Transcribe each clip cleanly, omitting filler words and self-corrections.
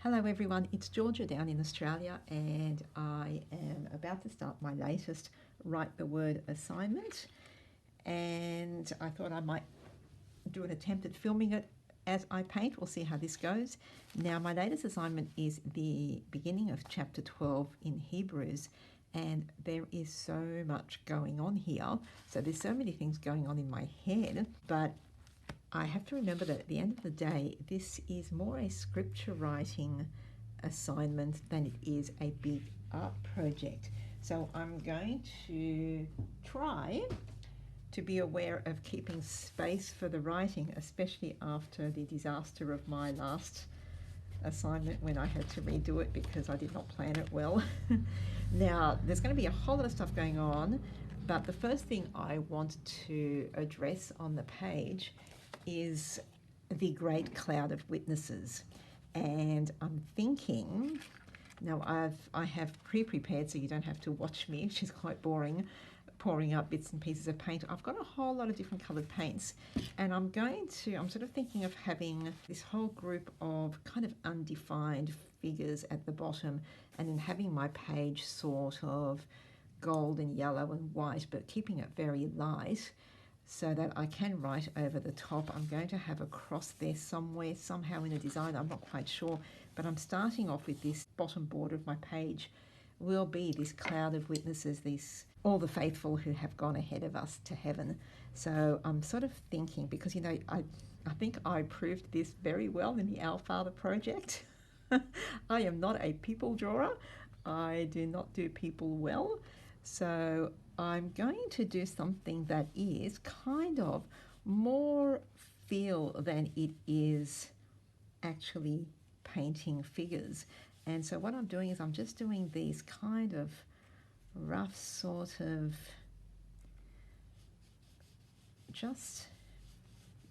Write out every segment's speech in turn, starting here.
Hello everyone, it's Georgia down in Australia and I am about to start my latest Write the Word assignment, and I thought I might do an attempt at filming it as I paint. We'll see how this goes. Now my latest assignment is the beginning of chapter 12 in Hebrews, and there is so much going on here. So there's so many things going on in my head, but I have to remember that at the end of the day, this is more a scripture writing assignment than it is a big art project. So I'm going to try to be aware of keeping space for the writing, especially after the disaster of my last assignment when I had to redo it because I did not plan it well. Now, there's going to be a whole lot of stuff going on, but the first thing I want to address on the page is the great cloud of witnesses. And I'm thinking, now I have pre-prepared so you don't have to watch me, which is quite boring, pouring out bits and pieces of paint. I've got a whole lot of different coloured paints, and I'm sort of thinking of having this whole group of kind of undefined figures at the bottom, and then having my page sort of gold and yellow and white, but keeping it very light, so that I can write over the top. I'm going to have a cross there somewhere, somehow in a design, I'm not quite sure, but I'm starting off with this bottom border of my page will be this cloud of witnesses, all the faithful who have gone ahead of us to heaven. So I'm sort of thinking, because I think I proved this very well in the Our Father project. I am not a people drawer. I do not do people well. So I'm going to do something that is kind of more feel than it is actually painting figures. And so what I'm doing is I'm just doing these kind of rough sort of just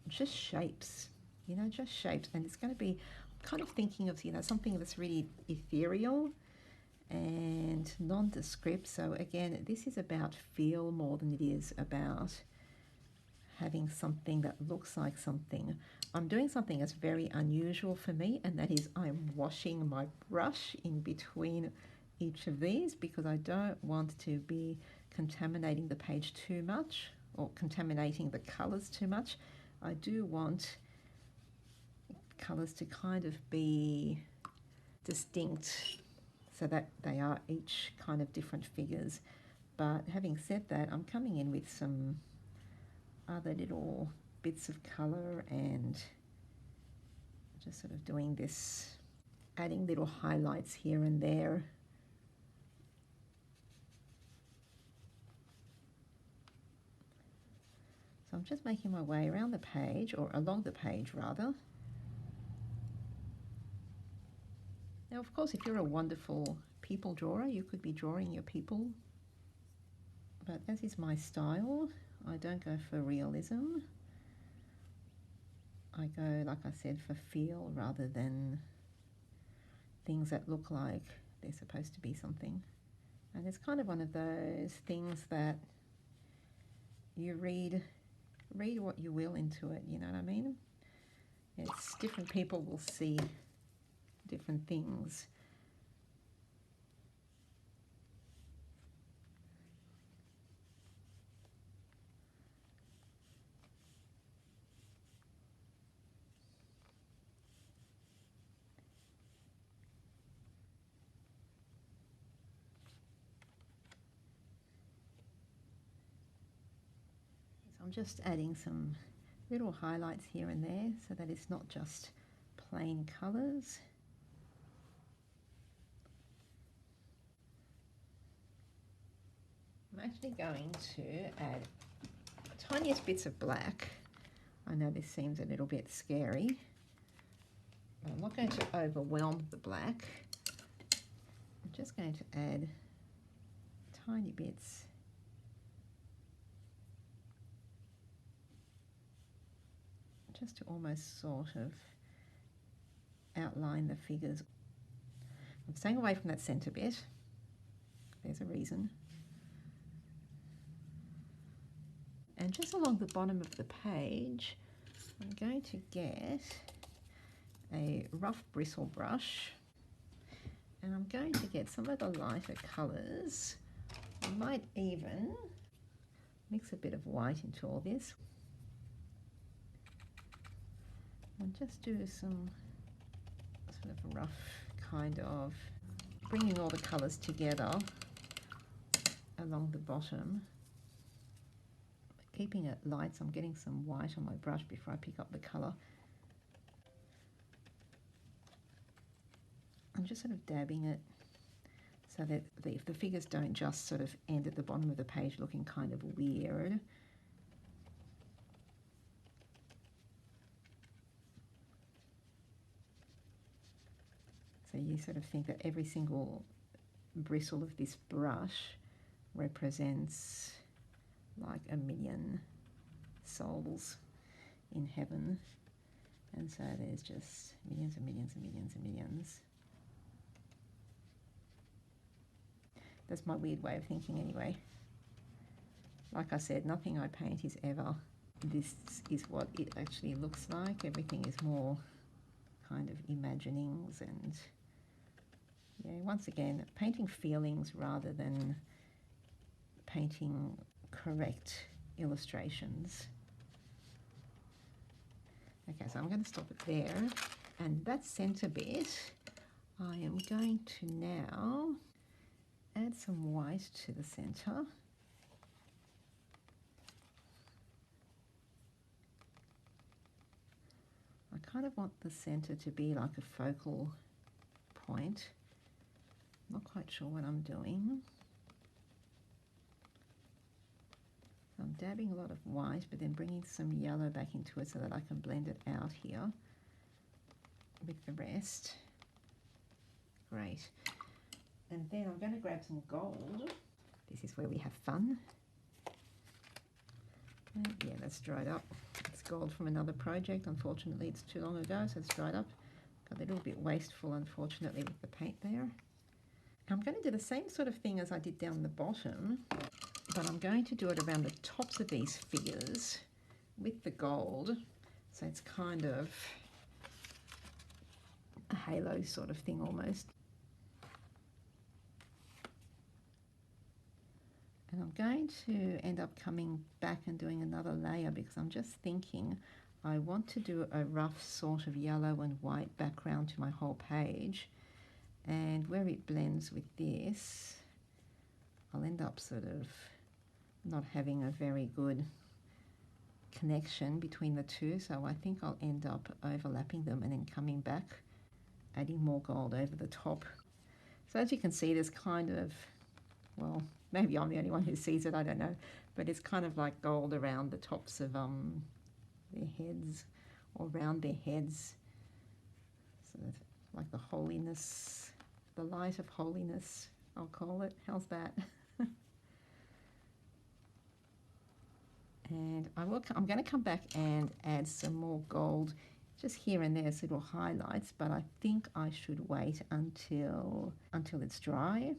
shapes, just shapes. And it's going to be kind of thinking of, something that's really ethereal and nondescript. So again, this is about feel more than it is about having something that looks like something. I'm doing something that's very unusual for me, and that is I'm washing my brush in between each of these because I don't want to be contaminating the page too much or contaminating the colors too much. I do want colors to kind of be distinct, so that they are each kind of different figures. But having said that, I'm coming in with some other little bits of colour and just sort of doing this, adding little highlights here and there. So I'm just making my way around the page, or along the page rather. Now, of course, if you're a wonderful people drawer, you could be drawing your people. But as is my style, I don't go for realism. I go, like I said, for feel rather than things that look like they're supposed to be something. And it's kind of one of those things that you read what you will into it, you know what I mean? It's different people will see different things. So I'm just adding some little highlights here and there so that it's not just plain colours. I'm actually going to add tiniest bits of black. I know this seems a little bit scary, but I'm not going to overwhelm the black. I'm just going to add tiny bits just to almost sort of outline the figures. I'm staying away from that centre bit. There's a reason. And just along the bottom of the page, I'm going to get a rough bristle brush And I'm going to get some of the lighter colours. I might even mix a bit of white into all this. And just do some sort of rough kind of bringing all the colours together along the bottom. Keeping it light, so I'm getting some white on my brush before I pick up the colour. I'm just sort of dabbing it so that if the figures don't just sort of end at the bottom of the page looking kind of weird. So you sort of think that every single bristle of this brush represents like a million souls in heaven. And so there's just millions and millions and millions and millions. That's my weird way of thinking anyway. Like I said, nothing I paint is ever this is what it actually looks like. Everything is more kind of imaginings and, yeah, once again, painting feelings rather than painting correct illustrations. Okay, so I'm going to stop it there. And that centre bit, I am going to now add some white to the centre. I kind of want the centre to be like a focal point. Not quite sure what I'm doing. I'm dabbing a lot of white, but then bringing some yellow back into it so that I can blend it out here with the rest. Great. And then I'm going to grab some gold. This is where we have fun. And yeah, that's dried up. It's gold from another project. Unfortunately, it's too long ago, so it's dried up. Got a little bit wasteful, unfortunately, with the paint there. I'm going to do the same sort of thing as I did down the bottom, but I'm going to do it around the tops of these figures with the gold. So it's kind of a halo sort of thing almost. And I'm going to end up coming back and doing another layer because I'm just thinking I want to do a rough sort of yellow and white background to my whole page. And where it blends with this, I'll end up sort of not having a very good connection between the two. So I think I'll end up overlapping them and then coming back, adding more gold over the top. So as you can see, there's kind of, well, maybe I'm the only one who sees it, I don't know, but it's kind of like gold around the tops of their heads, or around their heads, sort of like the holiness, the light of holiness, I'll call it. How's that? And I'm going to come back and add some more gold just here and there as little highlights, but I think I should wait until it's dry.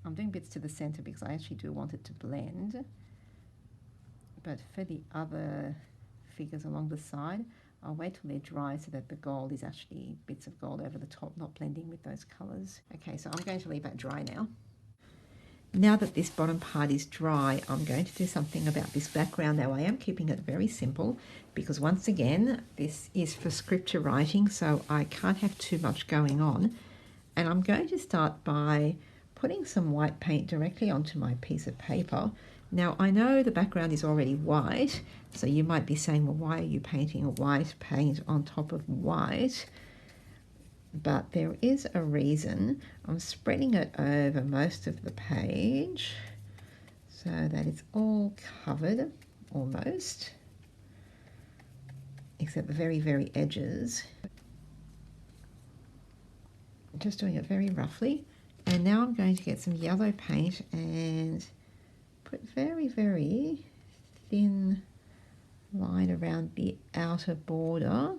I'm doing bits to the center because I actually do want it to blend. But for the other figures along the side, I'll wait till they're dry so that the gold is actually bits of gold over the top, not blending with those colors. Okay, so I'm going to leave that dry now. Now that this bottom part is dry, I'm going to do something about this background. Now I am keeping it very simple because once again, this is for scripture writing, so I can't have too much going on. And I'm going to start by putting some white paint directly onto my piece of paper. Now I know the background is already white, so you might be saying, well, why are you painting a white paint on top of white? But there is a reason. I'm spreading it over most of the page so that it's all covered almost, except the very, very edges. Just doing it very roughly. And now I'm going to get some yellow paint and put very, very thin line around the outer border.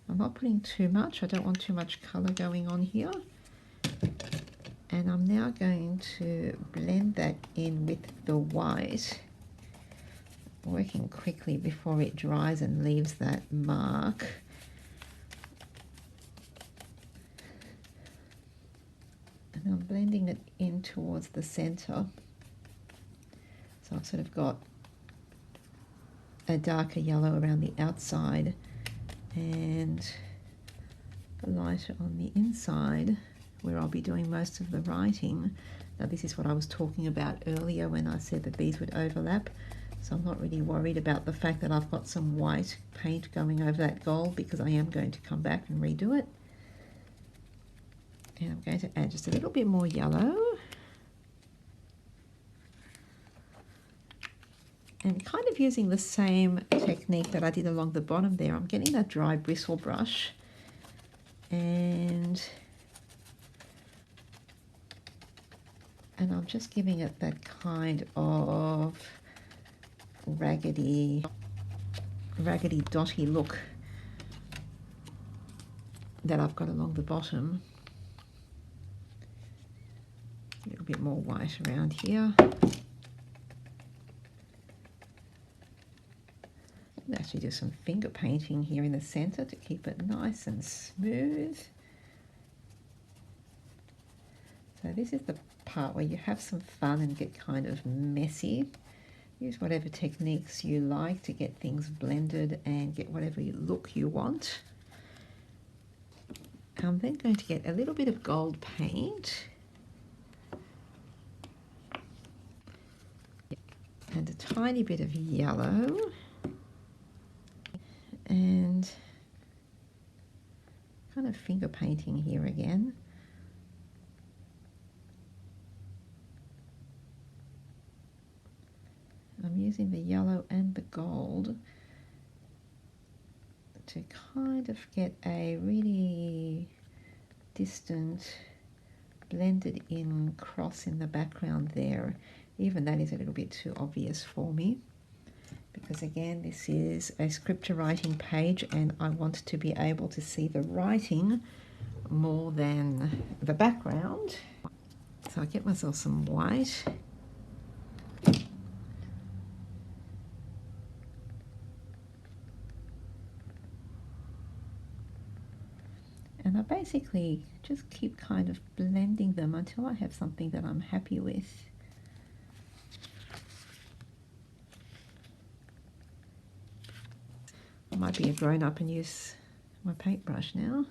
I'm not putting too much. I don't want too much colour going on here. And I'm now going to blend that in with the white, working quickly before it dries and leaves that mark. blending it in towards the center. So I've sort of got a darker yellow around the outside and lighter on the inside where I'll be doing most of the writing. Now this is what I was talking about earlier when I said that these would overlap. So I'm not really worried about the fact that I've got some white paint going over that gold, because I am going to come back and redo it. And I'm going to add just a little bit more yellow. And kind of using the same technique that I did along the bottom there. I'm getting that dry bristle brush and I'm just giving it that kind of raggedy dotty look that I've got along the bottom. A little bit more white around here. Actually do some finger painting here in the center to keep it nice and smooth. So this is the part where you have some fun and get kind of messy. Use whatever techniques you like to get things blended and get whatever look you want. I'm then going to get a little bit of gold paint and a tiny bit of yellow. And kind of finger painting here again. I'm using the yellow and the gold to kind of get a really distant, blended in cross in the background there. Even that is a little bit too obvious for me, because again this is a scripture writing page and I want to be able to see the writing more than the background. So I get myself some white. And I basically just keep kind of blending them until I have something that I'm happy with. I might be a grown-up and use my paintbrush now.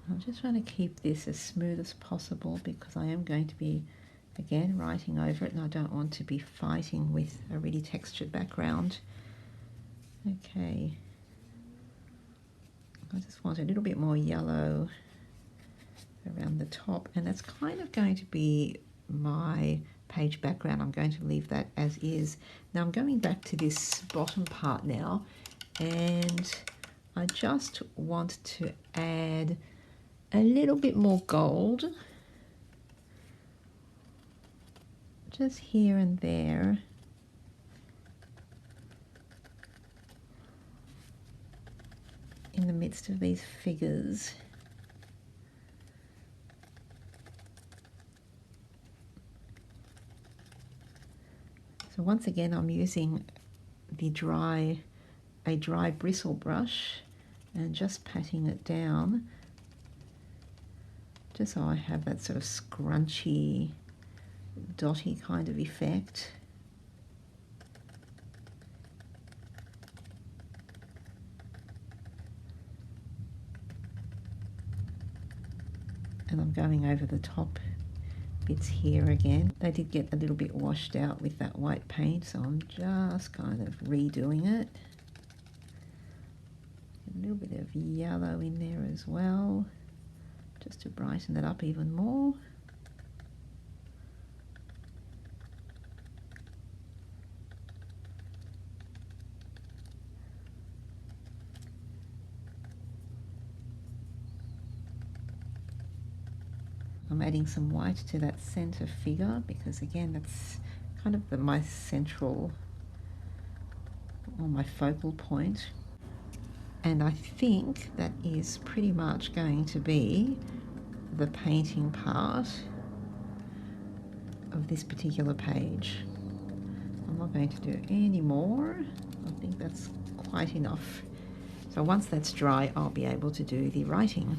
I'm just trying to keep this as smooth as possible because I am going to be, again, writing over it and I don't want to be fighting with a really textured background. Okay. I just want a little bit more yellow around the top, and that's kind of going to be my page background. I'm going to leave that as is. Now I'm going back to this bottom part now, and I just want to add a little bit more gold just here and there. In the midst of these figures. So once again I'm using a dry bristle brush and just patting it down just so I have that sort of scrunchy, dotty kind of effect. And I'm going over the top bits here again. They did get a little bit washed out with that white paint, so I'm just kind of redoing it. A little bit of yellow in there as well, just to brighten it up even more. I'm I'm adding some white to that center figure because again that's kind of my central or my focal point. And I think that is pretty much going to be the painting part of this particular page. I'm not going to do any more. I think that's quite enough. So once that's dry, I'll be able to do the writing.